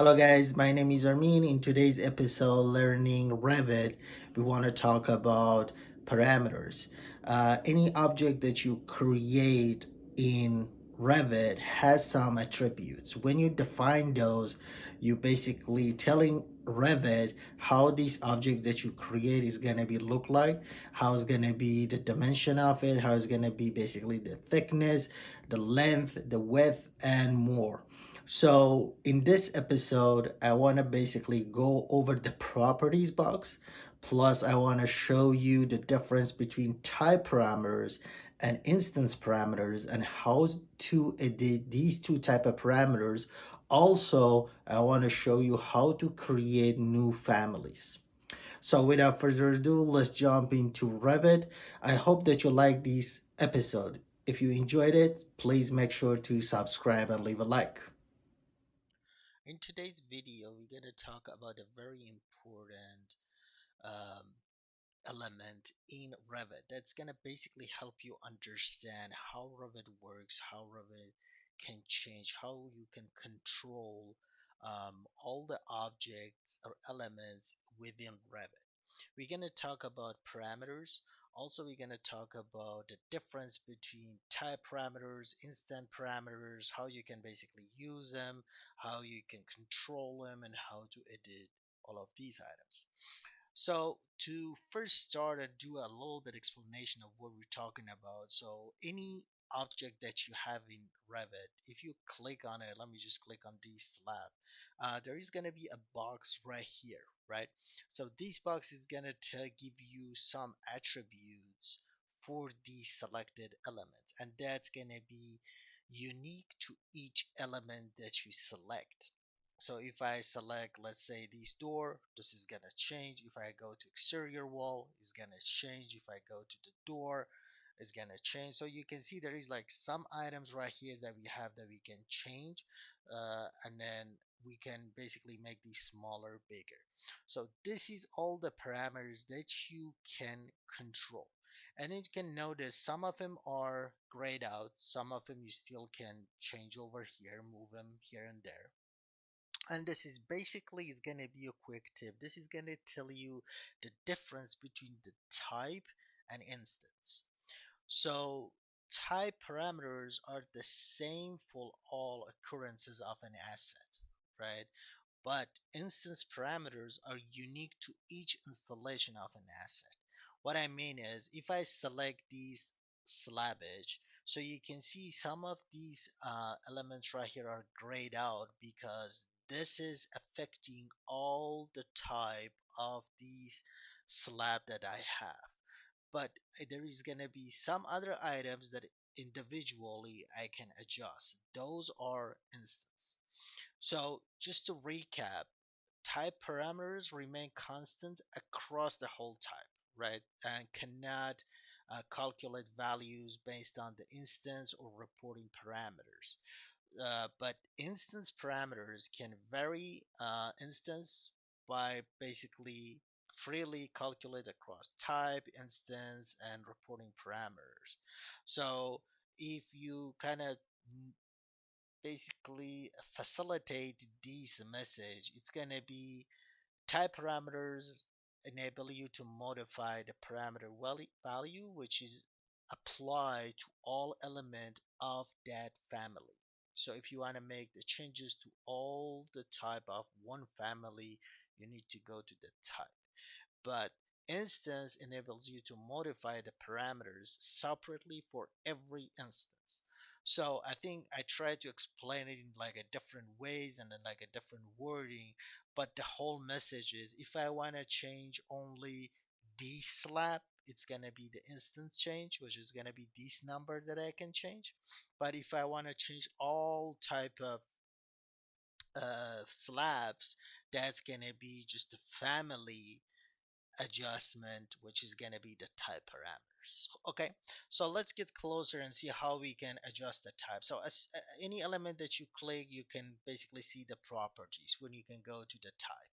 Hello guys, my name is Armin. In today's episode, Learning Revit, we want to talk about parameters. Any object that you create in Revit has some attributes. When you define those, you basically telling Revit how this object that you create is gonna be look like, how it's gonna be the dimension of it, how it's gonna be basically the thickness, the length, the width, and more. So in this episode, I want to basically go over the properties box. Plus, I want to show you the difference between type parameters and instance parameters and how to edit these two type of parameters. Also, I want to show you how to create new families. So without further ado, let's jump into Revit. I hope that you like this episode. If you enjoyed it, please make sure to subscribe and leave a like. In today's video, we're going to talk about a very important um, element in Revit that's going to basically help you understand how Revit works, how Revit can change, how you can control all the objects or elements within Revit. We're going to talk about parameters. Also, we're going to talk about the difference between type parameters, instant parameters, how you can basically use them, how you can control them, and how to edit all of these items. So to first start and do a little bit explanation of what we're talking about. So any object that you have in Revit, if you click on it, let me just click on this slab. There is going to be a box right here, right? So this box is going to give you some attributes for the selected elements, and that's going to be unique to each element that you select. So if I select, let's say, this door, this is gonna change. If I go to exterior wall, it's gonna change. If I go to the door, it's gonna change. So you can see there is like some items right here that we have that we can change, and then we can basically make these smaller, bigger. So this is all the parameters that you can control. And you can notice some of them are grayed out, some of them you still can change over here, move them here and there. And this is basically is going to be a quick tip. This is going to tell you the difference between the type and instance. So type parameters are the same for all occurrences of an asset, right? But instance parameters are unique to each installation of an asset. What I mean is, if I select these slabbage, so you can see some of these elements right here are grayed out because this is affecting all the type of these slab that I have. But there is going to be some other items that individually I can adjust. Those are instance. So just to recap, type parameters remain constant across the whole type, right? And cannot calculate values based on the instance or reporting parameters. But instance parameters can vary instance by basically freely calculate across type, instance, and reporting parameters. So if you kind of basically facilitate this message, it's going to be type parameters enable you to modify the parameter value, which is applied to all element of that family. So if you want to make the changes to all the type of one family, you need to go to the type. But instance enables you to modify the parameters separately for every instance. So I think I tried to explain it in like a different ways and then like a different wording, but the whole message is if I want to change only the slab, it's going to be the instance change, which is going to be this number that I can change. But if I want to change all type of slabs, that's going to be just a family adjustment, which is going to be the type parameters. Okay, so let's get closer and see how we can adjust the type. So as any element that you click, you can basically see the properties when you can go to the type.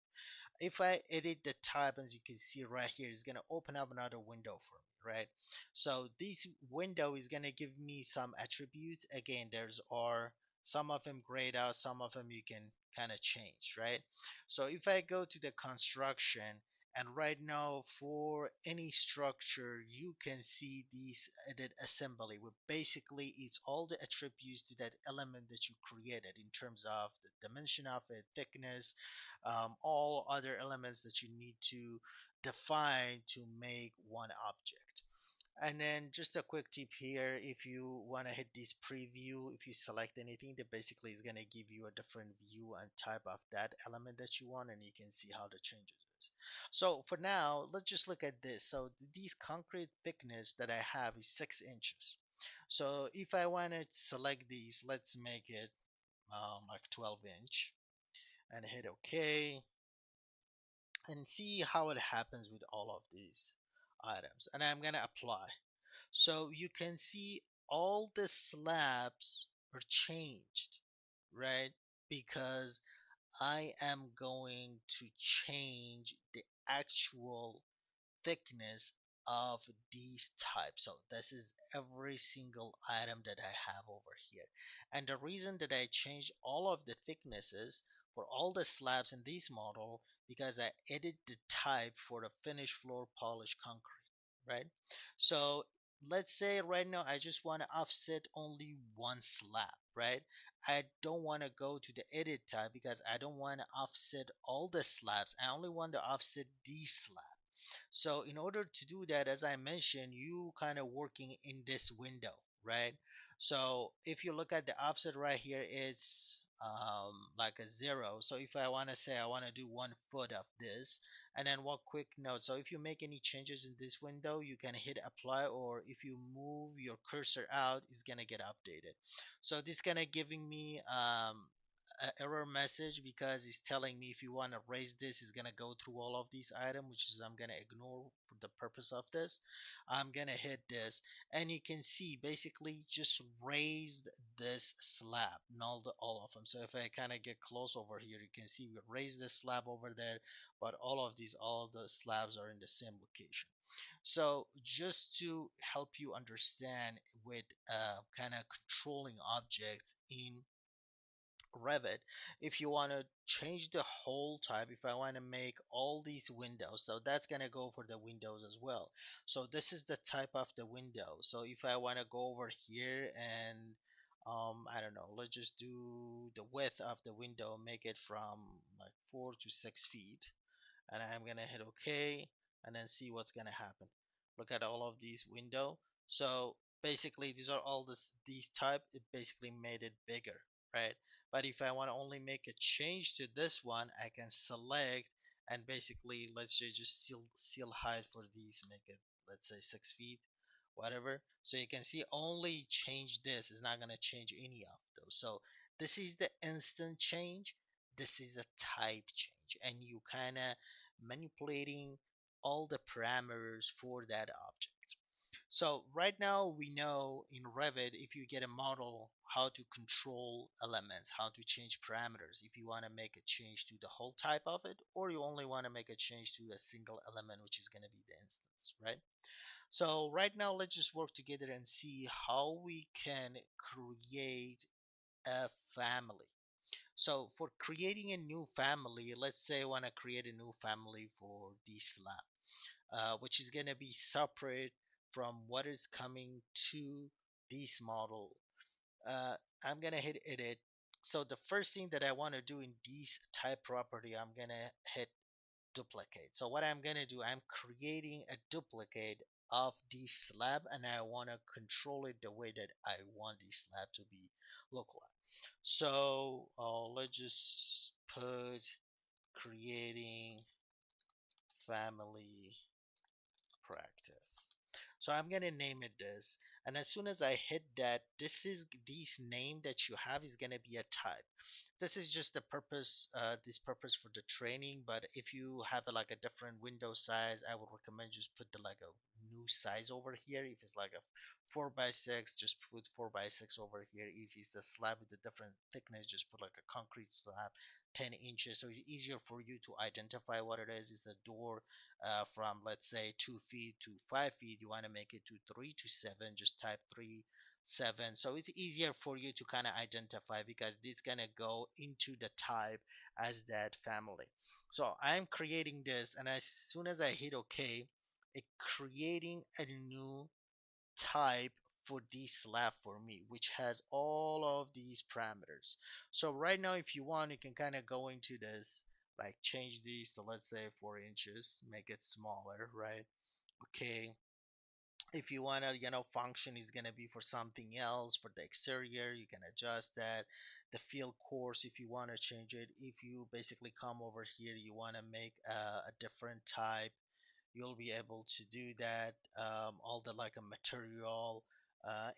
If I edit the type, as you can see right here, it's going to open up another window for me, right? So this window is going to give me some attributes. Again, there's our Some of them grayed out, some of them you can kind of change, right? So if I go to the construction, and right now for any structure, you can see these edit assembly, where basically it's all the attributes to that element that you created in terms of the dimension of it, thickness, all other elements that you need to define to make one object. And then just a quick tip here, if you want to hit this preview, if you select anything, that basically is going to give you a different view and type of that element that you want, and you can see how the changes is. So for now, let's just look at this. So these concrete thickness that I have is 6 inches. So if I want to select these, let's make it like 12 inch and hit OK and see how it happens with all of these items. And I'm going to apply. So you can see all the slabs are changed, right? Because I am going to change the actual thickness of these types. So this is every single item that I have over here. And the reason that I changed all of the thicknesses for all the slabs in this model, because I edit the type for the finished floor polished concrete, right? So let's say right now I just want to offset only one slab, right? I don't want to go to the edit type because I don't want to offset all the slabs. I only want to offset these slabs. So in order to do that, as I mentioned, you kind of working in this window, right? So if you look at the offset right here, it's like a 0. So if I want to say I want to do 1 foot of this, and then one quick note. So if you make any changes in this window, you can hit apply, or if you move your cursor out, it's gonna get updated. So this kind of giving me a error message because it's telling me if you want to raise this, it's going to go through all of these items, which is I'm going to ignore for the purpose of this. I'm going to hit this, and you can see basically just raised this slab, not all of them. So if I kind of get close over here, you can see we raised this slab over there, but all the slabs are in the same location. So just to help you understand with kind of controlling objects in Revit, if you want to change the whole type, if I want to make all these windows, so that's going to go for the windows as well. So this is the type of the window. So if I want to go over here and I don't know, let's just do the width of the window, make it from like 4 to 6 feet, and I'm gonna hit OK and then see what's gonna happen. Look at all of these window. So basically these are all these type, it basically made it bigger, right? But if I want to only make a change to this one, I can select and basically let's say just seal height for these, make it let's say 6 feet, whatever. So you can see only change this is not going to change any of those. So this is the instant change, this is a type change, and you kind of manipulating all the parameters for that object. So right now we know in Revit, if you get a model, how to control elements, how to change parameters, if you want to make a change to the whole type of it, or you only want to make a change to a single element, which is going to be the instance, right? So right now let's just work together and see how we can create a family. So for creating a new family, let's say I want to create a new family for this slab, which is going to be separate from what is coming to this model. Uh, I'm going to hit edit. So the first thing that I want to do in this type property, I'm going to hit duplicate. So what I'm going to do, I'm creating a duplicate of this slab, and I want to control it the way that I want this slab to be look like. So let's just put creating family practice. So I'm gonna name it this, and as soon as I hit that, this name that you have is gonna be a type. This is just the purpose, this purpose for the training. But if you have like a different window size, I would recommend just put the like a new size over here. If it's like a 4 by 6, just put 4 by 6 over here. If it's the slab with a different thickness, just put like a concrete slab, 10 inches, so it's easier for you to identify what it is. It's a door from let's say 2 feet to 5 feet. You want to make it to 3 to 7, just type 3 7. So it's easier for you to kind of identify because it's going to go into the type as that family. So I'm creating this, and as soon as I hit OK, it creating a new type for this slab for me, which has all of these parameters. So right now, if you want, you can kind of go into this, like change these to, let's say, 4 inches, make it smaller, right? Okay. If you want to, function is going to be for something else for the exterior, you can adjust that. The field course, if you want to change it, if you basically come over here, you want to make a different type, you'll be able to do that. All the like a material,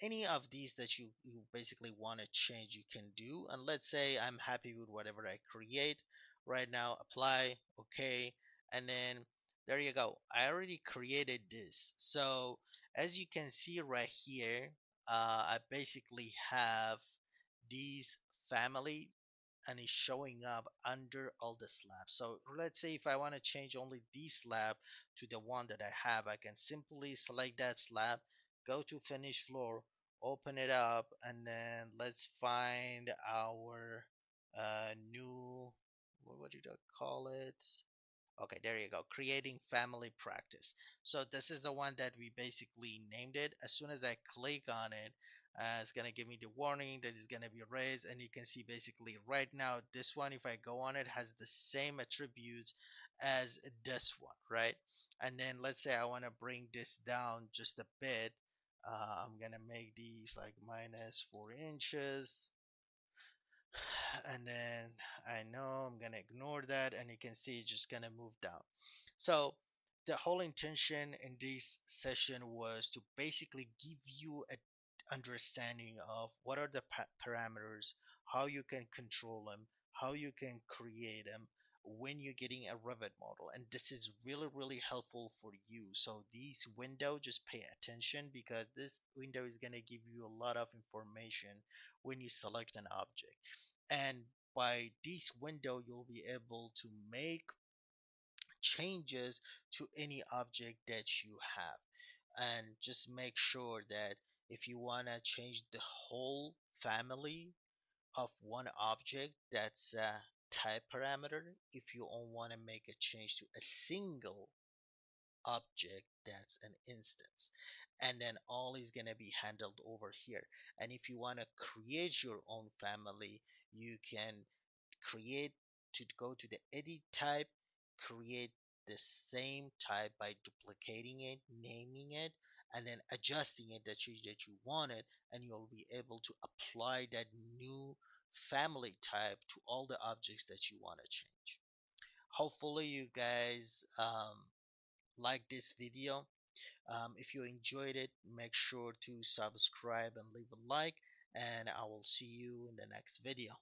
any of these that you basically want to change, you can do. And let's say I'm happy with whatever I create right now. Apply, okay, and then there you go. I already created this. So as you can see right here, I basically have these family, and it's showing up under all the slabs. So let's say if I want to change only this slab to the one that I have, I can simply select that slab, go to finish floor, open it up, and then let's find our new, what did I call it? Okay, there you go. Creating family practice. So this is the one that we basically named it. As soon as I click on it, it's going to give me the warning that is going to be raised. And you can see basically right now, this one, if I go on it, has the same attributes as this one, right? And then let's say I want to bring this down just a bit. I'm going to make these like minus 4 inches, and then I know I'm gonna ignore that, and you can see it's just gonna move down. So the whole intention in this session was to basically give you a understanding of what are the parameters, how you can control them, how you can create them when you're getting a Revit model. And this is really, really helpful for you. So this window, just pay attention because this window is going to give you a lot of information when you select an object. And by this window, you'll be able to make changes to any object that you have. And just make sure that if you want to change the whole family of one object, that's a type parameter. If you want to make a change to a single object, that's an instance. And then all is going to be handled over here. And if you want to create your own family, you can create, to go to the edit type, create the same type by duplicating it, naming it, and then adjusting it that you wanted, and you'll be able to apply that new family type to all the objects that you want to change. Hopefully you guys like this video. If you enjoyed it, make sure to subscribe and leave a like, and I will see you in the next video.